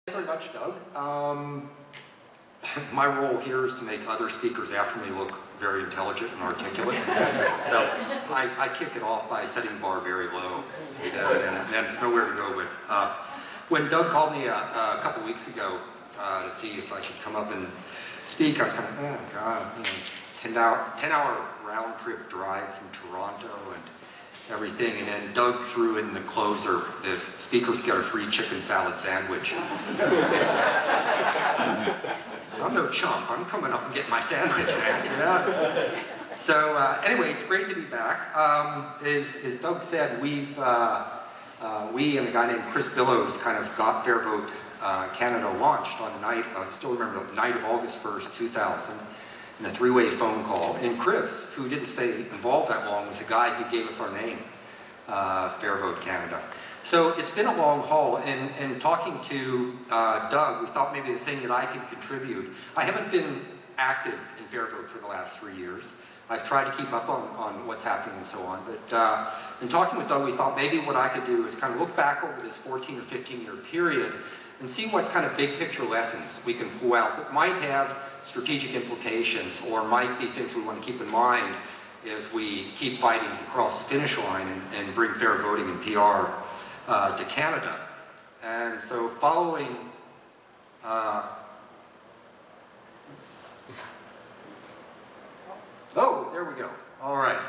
Thank you very much, Doug. My role here is to make other speakers after me look very intelligent and articulate. So I kick it off by setting the bar very low, and it's nowhere to go. But when Doug called me a couple weeks ago to see if I could come up and speak, I was kind of, oh God, you know, it's 10-hour round trip drive from Toronto and everything, and then Doug threw in the closer, the speakers get a free chicken salad sandwich. I'm no chump, I'm coming up and getting my sandwich, man. Yeah. So anyway, it's great to be back. As Doug said, we and a guy named Chris Billows kind of got Fair Vote Canada launched on the night, I still remember the night of August 1st, 2000. In a three-way phone call. And Chris, who didn't stay involved that long, was the guy who gave us our name, Fair Vote Canada. So it's been a long haul, and talking to Doug, we thought maybe the thing that I could contribute. I haven't been active in Fair Vote for the last 3 years. I've tried to keep up on what's happening and so on, but in talking with Doug, we thought maybe what I could do is kind of look back over this 14 or 15-year period and see what kind of big picture lessons we can pull out that might have strategic implications or might be things we want to keep in mind as we keep fighting to cross the finish line and bring fair voting and PR to Canada. And so following oh, there we go. All right.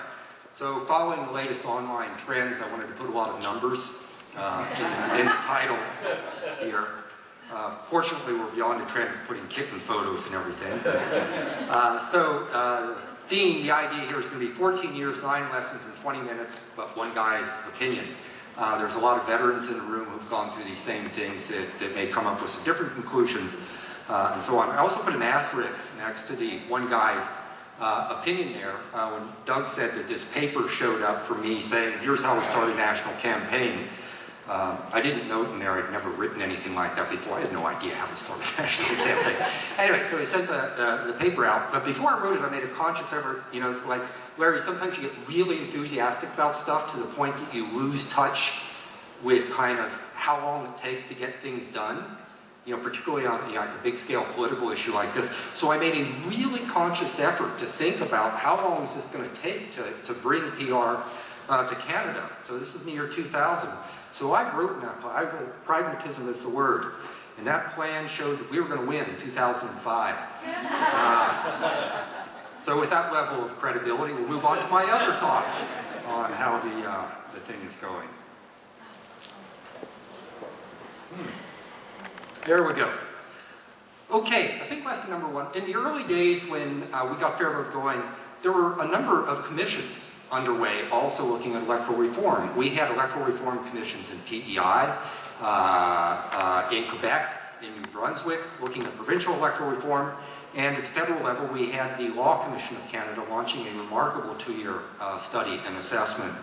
So following the latest online trends, I wanted to put a lot of numbers in the title here. Fortunately, we're beyond the trend of putting kitten photos and everything. The idea here is going to be 14 years, 9 lessons in 20 minutes, but one guy's opinion. There's a lot of veterans in the room who've gone through these same things that may come up with some different conclusions and so on. I also put an asterisk next to the one guy's opinion there. When Doug said that this paper showed up for me saying, here's how we start a national campaign. I didn't note in there, I'd never written anything like that before. I had no idea how to start a national campaign. Anyway, so he sent the paper out, but before I wrote it, I made a conscious effort, you know, it's like, Larry, sometimes you get really enthusiastic about stuff to the point that you lose touch with kind of how long it takes to get things done, you know, particularly on like a big scale political issue like this. So I made a really conscious effort to think about how long is this going to take to bring PR to Canada. So this is in the year 2000. So I wrote that plan. Pragmatism is the word. And that plan showed that we were going to win in 2005. So with that level of credibility, we'll move on to my other thoughts on how the thing is going. There we go. Okay, I think lesson number one. In the early days when we got Fair Vote going, there were a number of commissions underway, also looking at electoral reform. We had electoral reform commissions in PEI, in Quebec, in New Brunswick, looking at provincial electoral reform, and at the federal level we had the Law Commission of Canada launching a remarkable 2-year study and assessment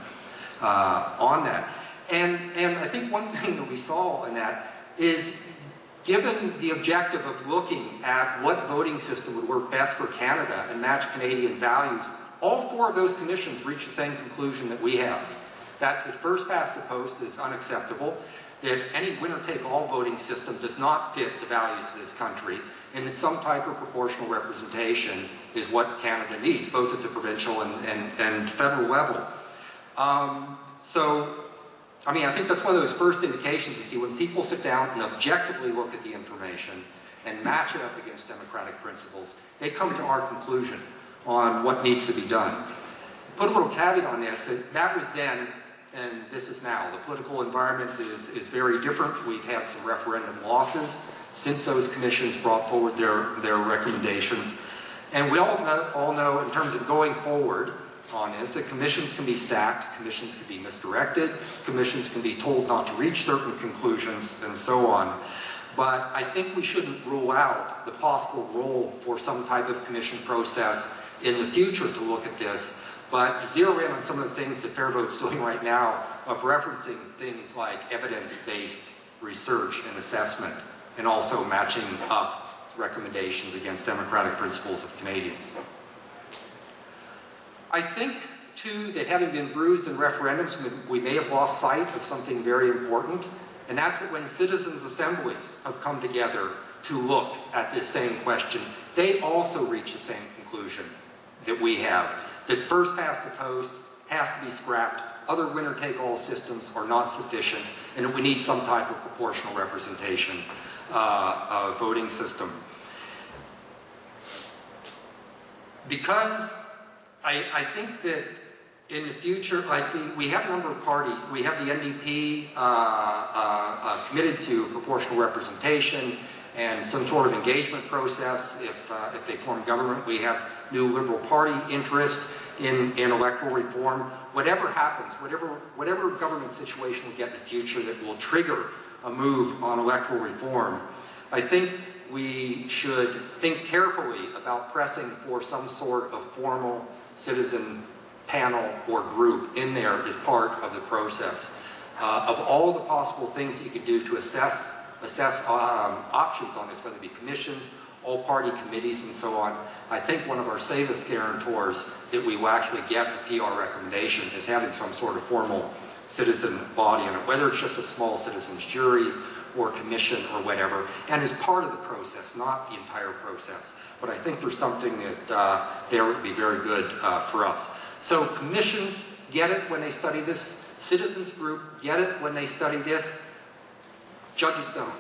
on that. And I think one thing that we saw in that is, given the objective of looking at what voting system would work best for Canada and match Canadian values, all 4 of those commissions reached the same conclusion that we have. That's that first past the post is unacceptable, that any winner-take-all voting system does not fit the values of this country, and that some type of proportional representation is what Canada needs, both at the provincial and federal level. So, I mean, I think that's one of those first indications we see when people sit down and objectively look at the information and match it up against democratic principles, they come to our conclusion on what needs to be done. Put a little caveat on this, that was then and this is now. The political environment is very different. We've had some referendum losses since those commissions brought forward their recommendations. And we all know in terms of going forward on this, that commissions can be stacked, commissions can be misdirected, commissions can be told not to reach certain conclusions, and so on. But I think we shouldn't rule out the possible role for some type of commission process in the future to look at this, but zero in on some of the things that Fair Vote's doing right now of referencing things like evidence-based research and assessment, and also matching up recommendations against democratic principles of Canadians. I think, too, that having been bruised in referendums, we may have lost sight of something very important, And that's when citizens' assemblies have come together to look at this same question. They also reach the same conclusion that we have, that first past the post has to be scrapped, other winner-take-all systems are not sufficient, and that we need some type of proportional representation voting system. Because I think that in the future, we have a number of parties. We have the NDP committed to proportional representation and some sort of engagement process if they form government. We have New Liberal Party interest in electoral reform. Whatever happens, whatever government situation we get in the future that will trigger a move on electoral reform, I think we should think carefully about pressing for some sort of formal citizen panel or group in there as part of the process. Of all the possible things you could do to assess options on this, whether it be commissions, all-party committees, and so on, I think one of our safest guarantors that we will actually get a PR recommendation is having some sort of formal citizen body in it, whether it's just a small citizens jury or commission or whatever, and as part of the process, not the entire process. But I think there's something that there would be very good for us. So commissions get it when they study this. Citizens group get it when they study this. Judges don't.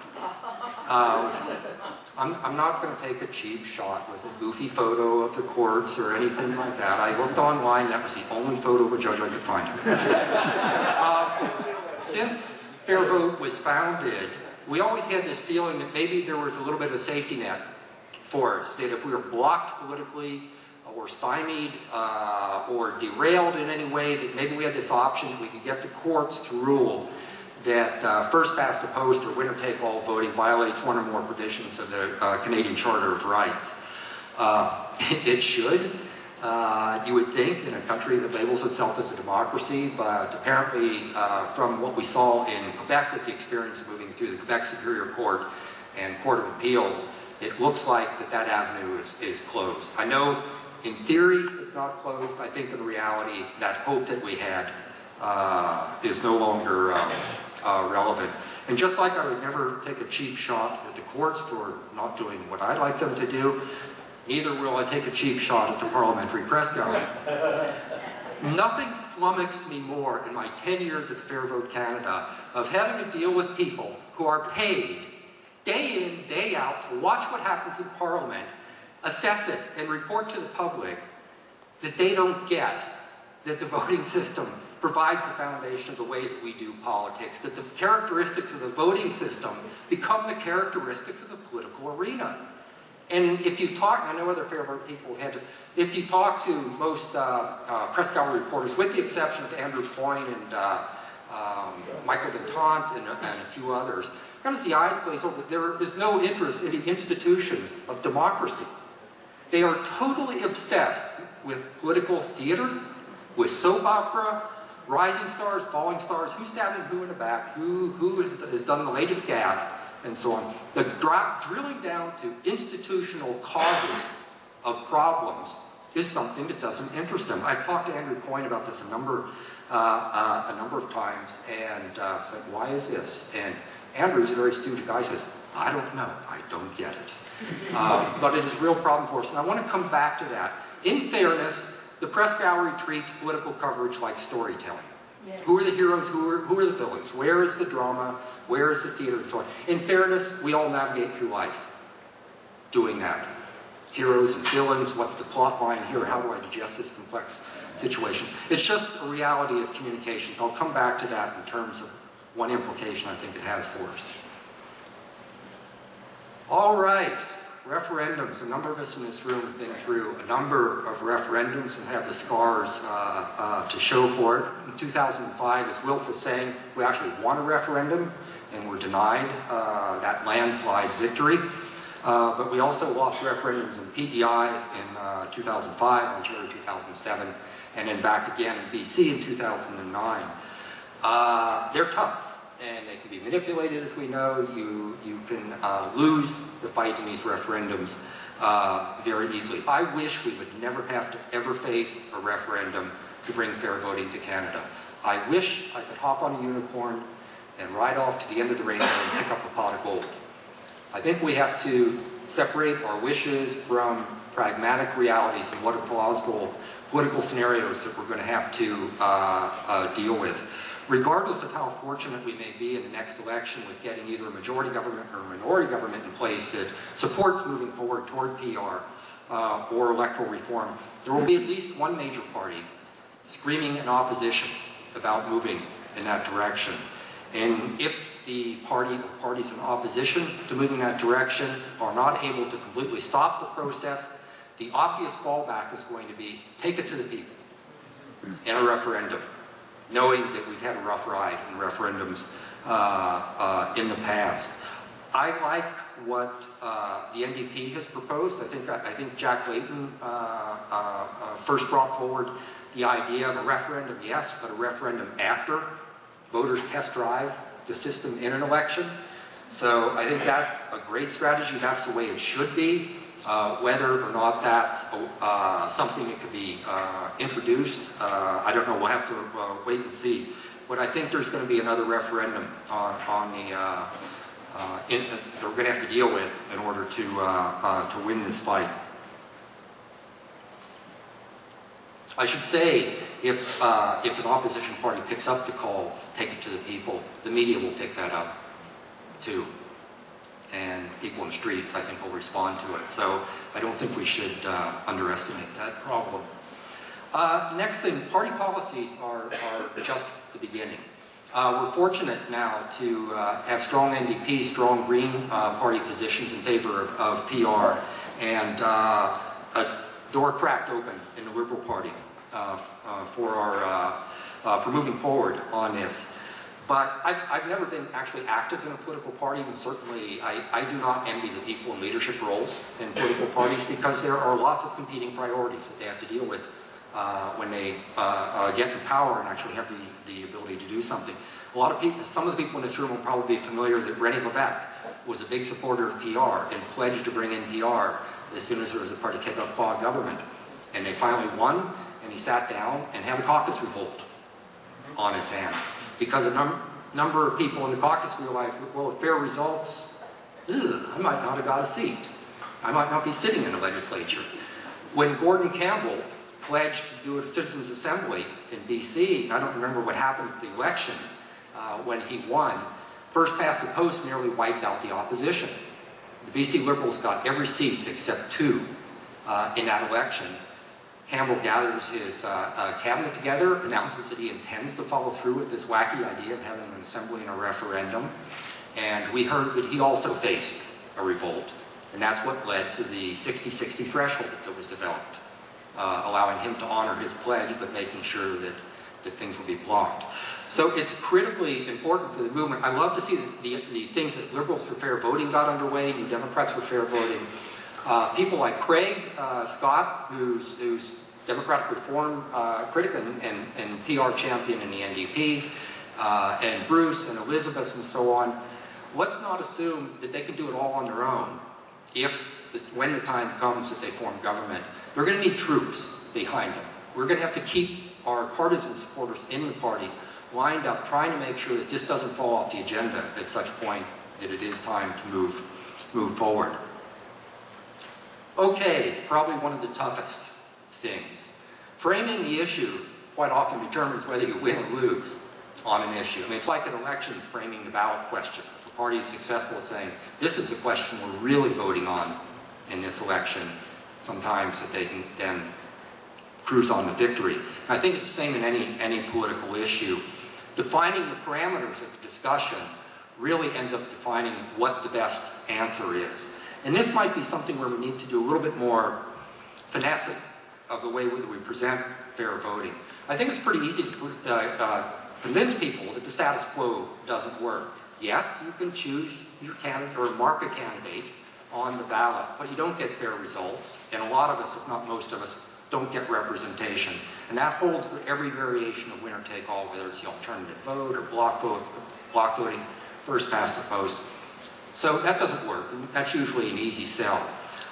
I'm not going to take a cheap shot with a goofy photo of the courts or anything like that. I looked online, that was the only photo of a judge I could find. Since Fair Vote was founded, we always had this feeling that maybe there was a little bit of a safety net for us, that if we were blocked politically or stymied or derailed in any way, that maybe we had this option that we could get the courts to rule that first past the post or winner-take-all voting violates one or more provisions of the Canadian Charter of Rights. It should, you would think, in a country that labels itself as a democracy, but apparently from what we saw in Quebec with the experience of moving through the Quebec Superior Court and Court of Appeals, it looks like that avenue is closed. I know in theory it's not closed. I think in reality that hope that we had is no longer relevant. And just like I would never take a cheap shot at the courts for not doing what I'd like them to do, neither will I take a cheap shot at the parliamentary press gallery. Nothing flummoxed me more in my 10 years at Fair Vote Canada of having to deal with people who are paid day in, day out to watch what happens in Parliament, assess it, and report to the public that they don't get that the voting system provides the foundation of the way that we do politics, that the characteristics of the voting system become the characteristics of the political arena. And if you talk, I know other Fair Vote people have had this, if you talk to most press gallery reporters, with the exception of Andrew Coyne and Michael Dentant and a few others, kind of see eyes glaze over. There is no interest in the institutions of democracy. They are totally obsessed with political theater, with soap opera, rising stars, falling stars, who's stabbing who in the back, who has done the latest gaffe, and so on. The drilling down to institutional causes of problems is something that doesn't interest them. I've talked to Andrew Coyne about this a number of times, and said, why is this? And Andrew's a very astute guy, says, I don't know, I don't get it. But it is a real problem for us, and I want to come back to that. In fairness, the press gallery treats political coverage like storytelling. Yes. Who are the heroes? Who are the villains? Where is the drama? Where is the theater? And so on. In fairness, we all navigate through life doing that. Heroes and villains, what's the plot line here? How do I digest this complex situation? It's just a reality of communications. I'll come back to that in terms of one implication I think it has for us. All right. Referendums. A number of us in this room have been through a number of referendums and have the scars to show for it. In 2005, as Wilf was saying, we actually won a referendum and were denied that landslide victory. But we also lost referendums in PEI in 2005, Ontario 2007, and then back again in BC in 2009. They're tough. And they can be manipulated, as we know. You can lose the fight in these referendums very easily. I wish we would never have to ever face a referendum to bring fair voting to Canada. I wish I could hop on a unicorn and ride off to the end of the rainbow and pick up a pot of gold. I think we have to separate our wishes from pragmatic realities and what are plausible political scenarios that we're going to have to deal with. Regardless of how fortunate we may be in the next election with getting either a majority government or a minority government in place that supports moving forward toward PR or electoral reform, there will be at least one major party screaming in opposition about moving in that direction. And if the party or parties in opposition to moving that direction are not able to completely stop the process, the obvious fallback is going to be take it to the people in a referendum, knowing that we've had a rough ride in referendums in the past. I like what the NDP has proposed. I think Jack Layton first brought forward the idea of a referendum, yes, but a referendum after voters test drive the system in an election. So I think that's a great strategy. That's the way it should be. Whether or not that's something that could be introduced, I don't know. We'll have to wait and see. But I think there's going to be another referendum on the that we're going to have to deal with in order to win this fight. I should say, if an opposition party picks up the call, take it to the people, the media will pick that up too. And people in the streets, I think, will respond to it. So I don't think we should underestimate that problem. Next thing, party policies are just the beginning. We're fortunate now to have strong NDP, strong Green Party positions in favor of PR, and a door cracked open in the Liberal Party for moving forward on this. But I've never been actually active in a political party, and certainly I do not envy the people in leadership roles in political parties, because there are lots of competing priorities that they have to deal with when they get in power and actually have the ability to do something. A lot of people, some of the people in this room will probably be familiar that René Lévesque was a big supporter of PR and pledged to bring in PR as soon as there was a Parti Québécois government. And they finally won, and he sat down and had a caucus revolt on his hands. Because a number of people in the caucus realized, well, with fair results, I might not have got a seat. I might not be sitting in the legislature. When Gordon Campbell pledged to do a citizens' assembly in BC, I don't remember what happened at the election when he won, first past the post nearly wiped out the opposition. The BC Liberals got every seat except 2 in that election. Campbell gathers his cabinet together, announces that he intends to follow through with this wacky idea of having an assembly and a referendum. And we heard that he also faced a revolt. And that's what led to the 60-60 threshold that was developed, allowing him to honor his pledge, but making sure that things would be blocked. So it's critically important for the movement. I love to see the things that Liberals for Fair Voting got underway, New Democrats for Fair Voting. People like Craig Scott, who's Democratic Reform critic and PR champion in the NDP, and Bruce and Elizabeth and so on. Let's not assume that they can do it all on their own. When the time comes that they form government, they're going to need troops behind them. We're going to have to keep our partisan supporters in the parties lined up, trying to make sure that this doesn't fall off the agenda at such point that it is time to move forward. Okay, probably one of the toughest things. Framing the issue quite often determines whether you win or lose on an issue. I mean, it's like in elections framing the ballot question. If a party is successful at saying, this is the question we're really voting on in this election, sometimes that they can then cruise on to victory. And I think it's the same in any political issue. Defining the parameters of the discussion really ends up defining what the best answer is. And this might be something where we need to do a little bit more finessing of the way that we present fair voting. I think it's pretty easy to convince people that the status quo doesn't work. Yes, you can choose your candidate or mark a candidate on the ballot, but you don't get fair results. And a lot of us, if not most of us, don't get representation. And that holds for every variation of winner take all, whether it's the alternative vote or block voting, first past the post. So that doesn't work. That's usually an easy sell.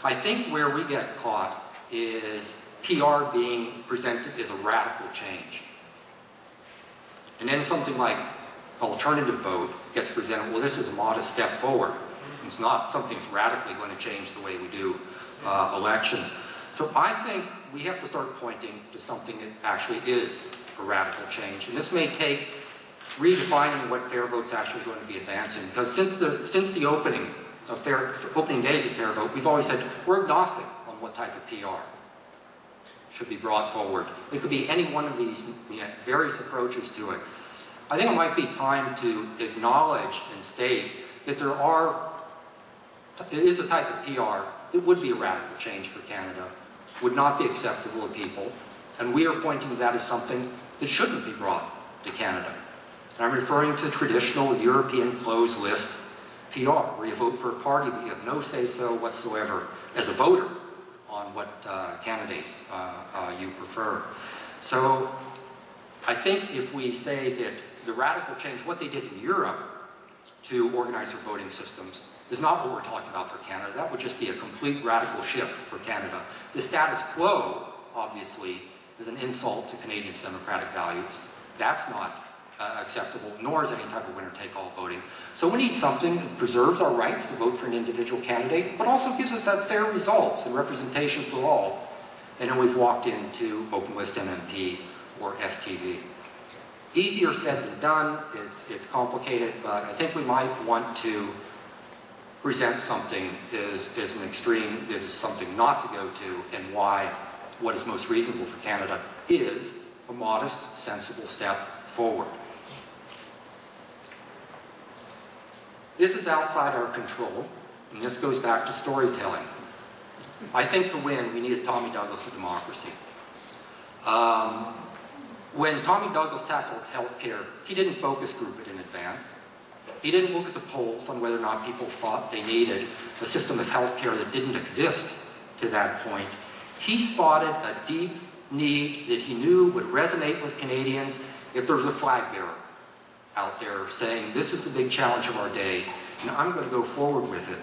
I think where we get caught is PR being presented as a radical change. And then something like alternative vote gets presented, well, this is a modest step forward. It's not something that's radically going to change the way we do elections. So I think we have to start pointing to something that actually is a radical change. And this may take redefining what fair vote's actually going to be advancing. Because since the opening days of fair vote, we've always said we're agnostic on what type of PR should be brought forward. It could be any one of these various approaches to it. I think it might be time to acknowledge and state that there is a type of PR that would be a radical change for Canada, would not be acceptable to people, and we are pointing to that as something that shouldn't be brought to Canada. And I'm referring to traditional European closed list PR, where you vote for a party but you have no say-so whatsoever as a voter on what candidates you prefer. So I think if we say that the radical change, what they did in Europe to organize their voting systems, is not what we're talking about for Canada. That would just be a complete radical shift for Canada. The status quo, obviously, is an insult to Canadians' democratic values. That's not acceptable, nor is any type of winner-take-all voting. So we need something that preserves our rights to vote for an individual candidate, but also gives us that fair results and representation for all. And then we've walked into open list MMP or STV. Easier said than done. It's complicated, but I think we might want to present something as an extreme that is something not to go to, and why what is most reasonable for Canada is a modest, sensible step forward. This is outside our control, and this goes back to storytelling. I think to win, we needed Tommy Douglas of democracy. When Tommy Douglas tackled healthcare, he didn't focus group it in advance. He didn't look at the polls on whether or not people thought they needed a system of healthcare that didn't exist to that point. He spotted a deep need that he knew would resonate with Canadians if there was a flag bearer out there saying, this is the big challenge of our day, and I'm going to go forward with it.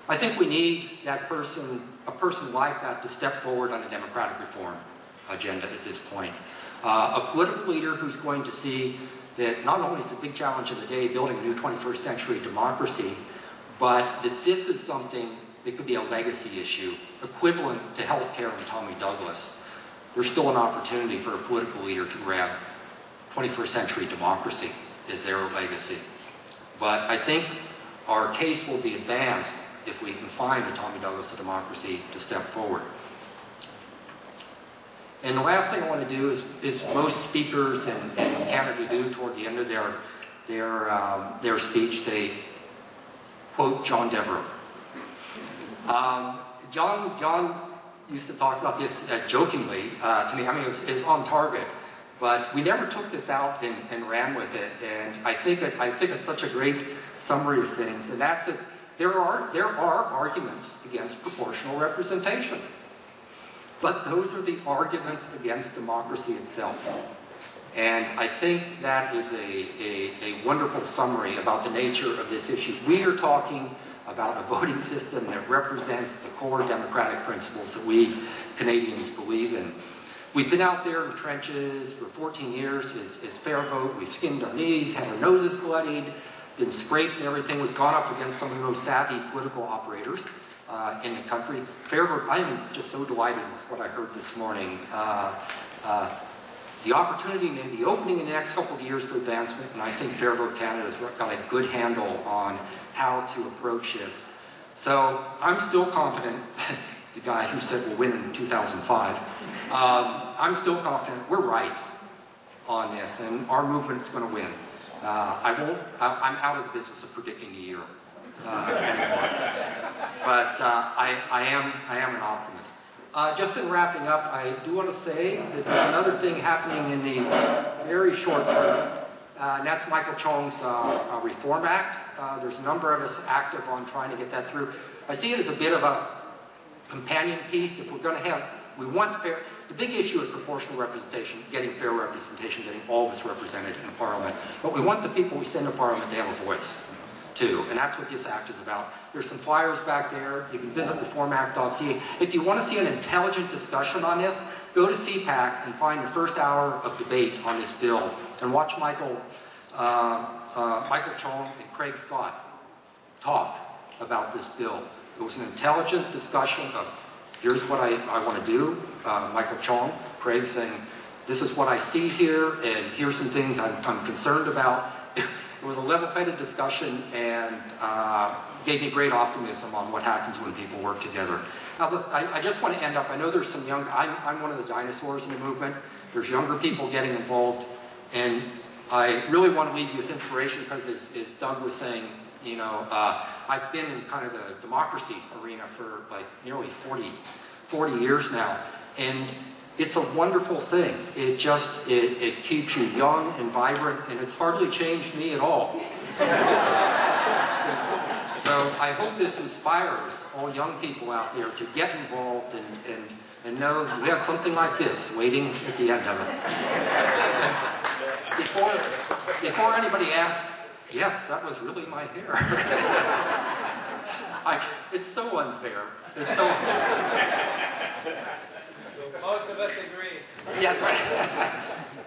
I think we need that person, a person like that, to step forward on a democratic reform agenda at this point. A political leader who's going to see that not only is the big challenge of the day building a new 21st century democracy, but that this is something that could be a legacy issue, equivalent to healthcare and Tommy Douglas. There's still an opportunity for a political leader to grab 21st century democracy as their legacy. But I think our case will be advanced if we can find a Tommy Douglas of democracy to step forward. And the last thing I want to do is most speakers in Canada do toward the end of their speech, they quote John Devereux. John used to talk about this jokingly to me. I mean, it was on target, but we never took this out and ran with it. And I think it's such a great summary of things. And that's it. There are arguments against proportional representation. But those are the arguments against democracy itself. And I think that is a wonderful summary about the nature of this issue. We are talking about a voting system that represents the core democratic principles that we Canadians believe in. We've been out there in the trenches for 14 years as fair vote. We've skinned our knees, had our noses bloodied, been scraped and everything. We've gone up against some of the most savvy political operators in the country. Fair vote, I am just so delighted with what I heard this morning. The opportunity may be opening in the next couple of years for advancement, and I think Fair Vote Canada has got a good handle on how to approach this. So I'm still confident, the guy who said we'll win in 2005, I'm still confident we're right on this, and our movement is going to win. I'm out of the business of predicting the year anymore, but I am an optimist. Just in wrapping up, I do want to say that there's another thing happening in the very short term, and that's Michael Chong's Reform Act. There's a number of us active on trying to get that through. I see it as a bit of a companion piece. If we're going to have, we want fair, the big issue is proportional representation, getting fair representation, getting all of us represented in Parliament. But we want the people we send to Parliament to have a voice too, and that's what this act is about. There's some flyers back there. You can visit reformact.ca. If you want to see an intelligent discussion on this, go to CPAC and find the first hour of debate on this bill and watch Michael Michael Chong and Craig Scott talked about this bill. It was an intelligent discussion of, here's what I want to do. Michael Chong, Craig saying, this is what I see here, and here's some things I'm concerned about. It was a level-headed discussion, and gave me great optimism on what happens when people work together. Now, I just want to end up, I know there's some young, I'm one of the dinosaurs in the movement. There's younger people getting involved, and I really want to leave you with inspiration because as Doug was saying, you know, I've been in kind of the democracy arena for like nearly 40 years now, and it's a wonderful thing. It keeps you young and vibrant, and it's hardly changed me at all. So I hope this inspires all young people out there to get involved and know we have something like this waiting at the end of it. Before anybody asks, yes, that was really my hair. It's so unfair. It's so unfair. Most of us agree. Yeah, that's right.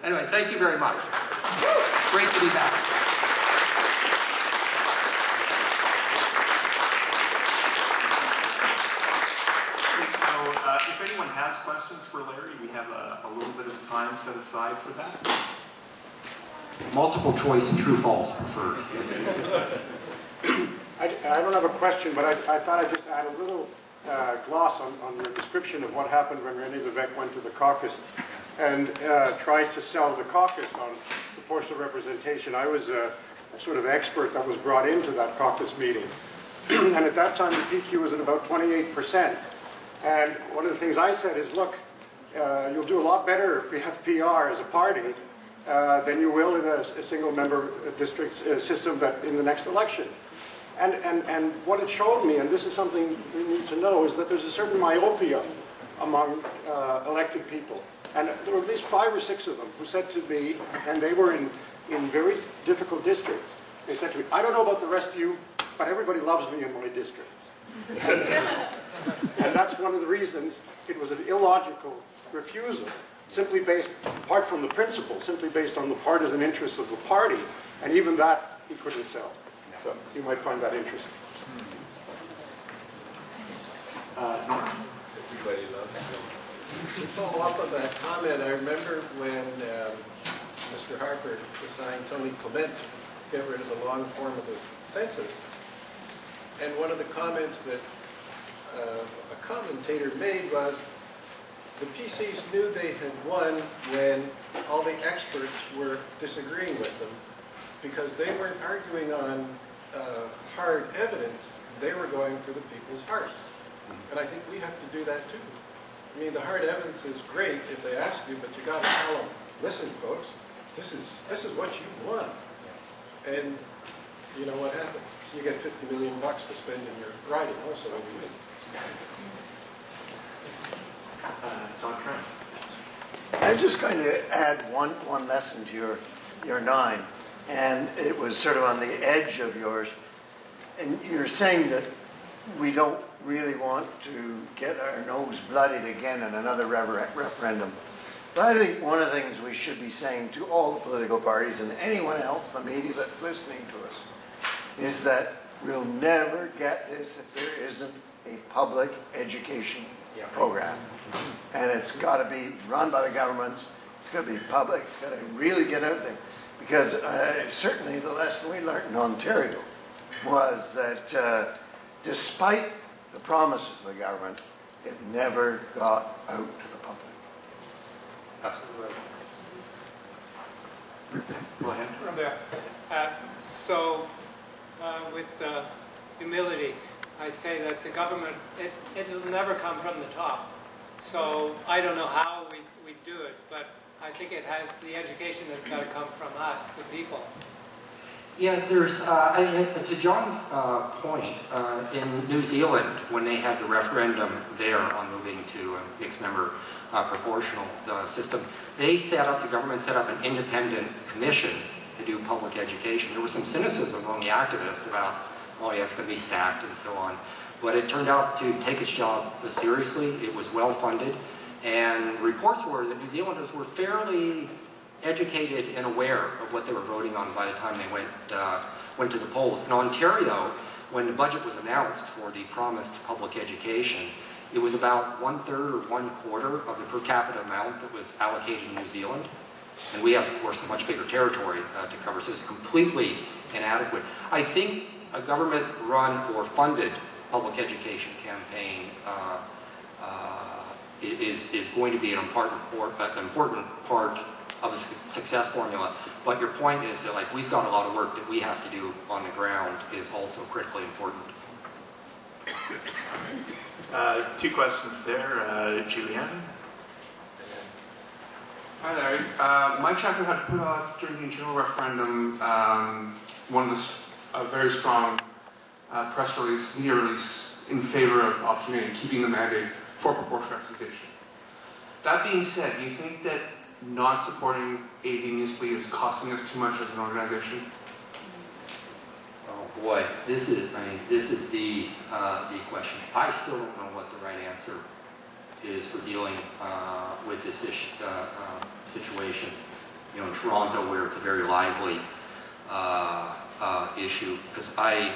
Anyway, thank you very much. Great to be back. If anyone has questions for Larry, we have a little bit of time set aside for that. Multiple choice and true false preferred. I don't have a question, but I thought I'd just add a little gloss on your description of what happened when René Lévesque went to the caucus and tried to sell the caucus on proportional representation. I was a sort of expert that was brought into that caucus meeting. And at that time, the PQ was at about 28%. And one of the things I said is, look, you'll do a lot better if we have PR as a party than you will in a single-member district system that in the next election. And what it showed me, and this is something we need to know, is that there's a certain myopia among elected people. And there were at least 5 or 6 of them who said to me, and they were in very difficult districts, they said to me, I don't know about the rest of you, but everybody loves me in my district. And that's one of the reasons it was an illogical refusal, simply based, apart from the principle, simply based on the partisan interests of the party, and even that he couldn't sell. So you might find that interesting. Norm? Everybody loves you. To follow up on that comment, I remember when Mr. Harper assigned Tony Clement to get rid of the long form of the census, and one of the comments that a commentator made was the PCs knew they had won when all the experts were disagreeing with them because they weren't arguing on hard evidence, they were going for the people's hearts. And I think we have to do that too. I mean, the hard evidence is great if they ask you, but you got to tell them, listen folks, this is what you want. And you know what happens? You get $50 million to spend in your riding also when you win. John Trent. I was just going to add one lesson to your 9, and it was sort of on the edge of yours. And you're saying that we don't really want to get our nose bloodied again in another referendum. But I think one of the things we should be saying to all the political parties and anyone else, the media that's listening to us, is that we'll never get this if there isn't a public education program. And it's got to be run by the governments. It's got to be public. It's got to really get out there. Because certainly the lesson we learned in Ontario was that despite the promises of the government, it never got out to the public. Absolutely right. Go ahead. Robert, with humility, I say that the government, it'll never come from the top. So I don't know how we do it, but I think it has, the education has got to come from us, the people. Yeah, there's, to John's point, in New Zealand, when they had the referendum there on moving to a mixed-member proportional system, they set up, the government set up an independent commission to do public education. There was some cynicism among the activists about, oh yeah, it's going to be stacked and so on. But it turned out to take its job seriously. It was well funded. And reports were that New Zealanders were fairly educated and aware of what they were voting on by the time they went to the polls. In Ontario, when the budget was announced for the promised public education, it was about 1/3 or 1/4 of the per capita amount that was allocated in New Zealand. And we have, of course, a much bigger territory to cover, so it's completely inadequate. I think a government-run or funded public education campaign is going to be an important part of the success formula. But your point is that, like, we've got a lot of work that we have to do on the ground is also critically important. Two questions there. Julianne? Hi Larry. My chapter had put out during the internal referendum a very strong press release, media release, in favor of option A and keeping the mandate for proportional representation. That being said, do you think that not supporting AV municipally is costing us too much as an organization? Oh boy, this is the question. I still don't know what the right answer is for dealing with this situation. You know, in Toronto, where it's a very lively issue, because I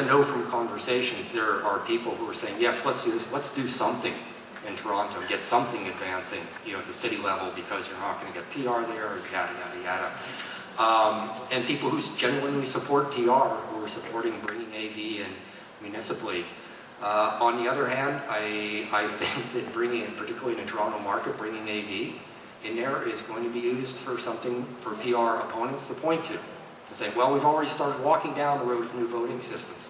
know from conversations there are people who are saying, yes, let's do this, let's do something in Toronto, get something advancing, you know, at the city level, because you're not going to get PR there, yada yada yada. And people who genuinely support PR, who are supporting bringing AV in municipally. On the other hand, I think that bringing in, particularly in the Toronto market, bringing AV in there is going to be used for something for PR opponents to point to. To say, well, we've already started walking down the road of new voting systems.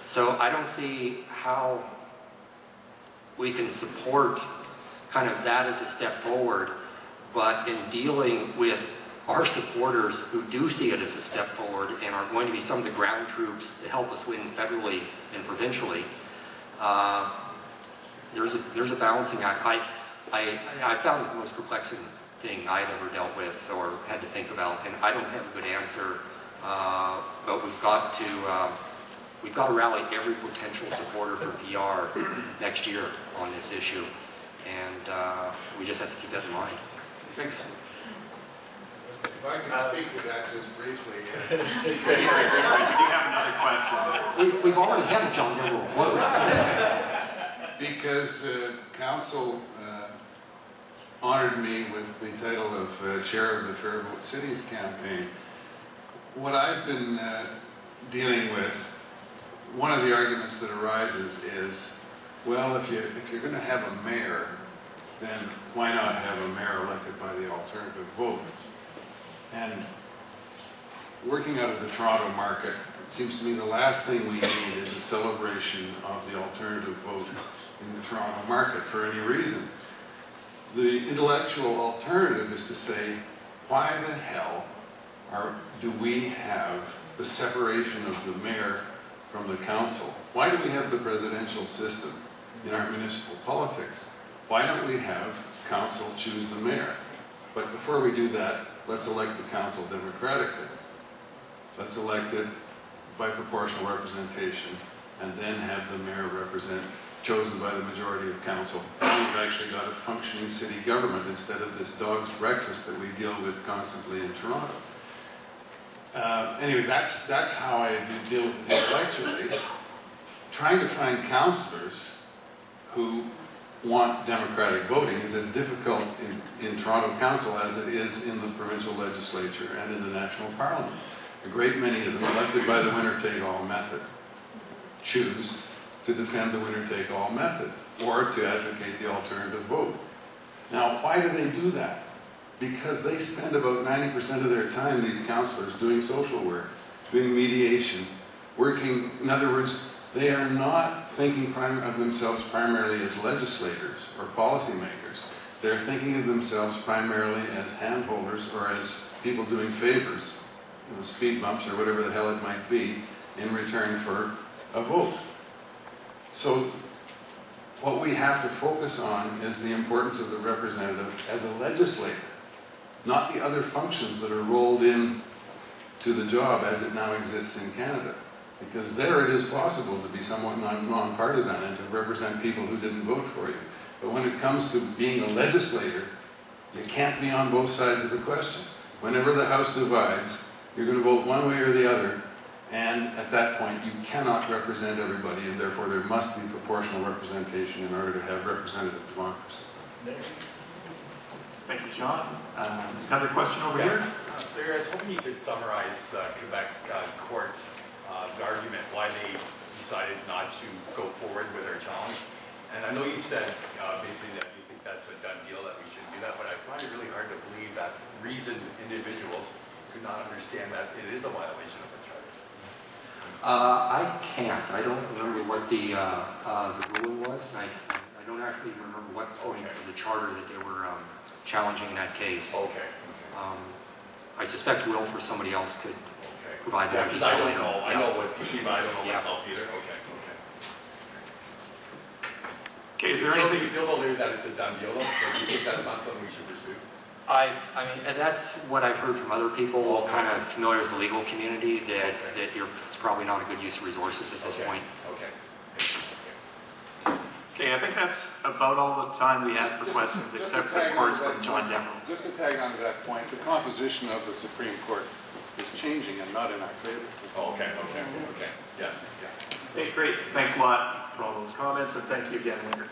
So I don't see how we can support kind of that as a step forward, but in dealing with our supporters who do see it as a step forward and are going to be some of the ground troops to help us win federally and provincially, there's a balancing act. I found it the most perplexing thing I've ever dealt with or had to think about, and I don't have a good answer. But we've got to rally every potential supporter for PR next year on this issue, and we just have to keep that in mind. Thanks. If I can speak to that just briefly. We do have another question. We've already had a John Deverell quote. Because council honored me with the title of chair of the Fair Vote Cities campaign. What I've been dealing with, one of the arguments that arises is, well, if you're going to have a mayor, then why not have a mayor elected by the alternative vote? And working out of the Toronto market, it seems to me the last thing we need is a celebration of the alternative vote in the Toronto market for any reason. The intellectual alternative is to say, why the hell do we have the separation of the mayor from the council? Why do we have the presidential system in our municipal politics? Why don't we have council choose the mayor? But before we do that, let's elect the council democratically. Let's elect it by proportional representation, and then have the mayor chosen by the majority of council. Now we've actually got a functioning city government instead of this dog's breakfast that we deal with constantly in Toronto. Anyway, that's how I deal with it intellectually. Trying to find councillors who want democratic voting is as difficult in Toronto Council as it is in the provincial legislature and in the national parliament. A great many of them, elected by the winner-take-all method, choose to defend the winner-take-all method or to advocate the alternative vote. Now, why do they do that? Because they spend about 90% of their time, these councillors, doing social work, doing mediation, working, in other words, they are not thinking of themselves primarily as legislators or policymakers. They're thinking of themselves primarily as handholders or as people doing favors, you know, speed bumps or whatever the hell it might be, in return for a vote. So what we have to focus on is the importance of the representative as a legislator, not the other functions that are rolled in to the job as it now exists in Canada. Because there it is possible to be somewhat non-partisan and to represent people who didn't vote for you. But when it comes to being a legislator, You can't be on both sides of the question. Whenever the House divides, you're going to vote one way or the other, and at that point you cannot represent everybody, and therefore there must be proportional representation in order to have representative democracy. Thank you, John. Another question over here? Larry, I was hoping you could summarize the Quebec court's the argument why they decided not to go forward with our challenge. And I know you said basically that you think that's a done deal, that we shouldn't do that, but I find it really hard to believe that reasoned individuals could not understand that it is a violation of the charter. I can't. I don't remember what the ruling was. I don't actually remember what point of the charter that they were challenging in that case. Okay. I suspect Will for somebody else could Okay. provide Yeah, that because I detail. don't know. I know what's the but I don't know Yeah. myself either. Okay. Okay. Okay, is there Do anything? you feel, Larry, that it's a done deal, though? Or do you think that's not something we should pursue? I mean, and that's what I've heard from other people, kind of familiar with the legal community, that it's probably not a good use of resources at this point. Okay. Okay, I think that's about all the time we have for questions, except for, of course, from John Demerol. Just to tag on to that point, the composition of the Supreme Court is changing and not in our favor. Oh, okay. Okay. Okay. Yes. Yeah. Okay, great. Thanks a lot for all those comments, and thank you again, Leonard.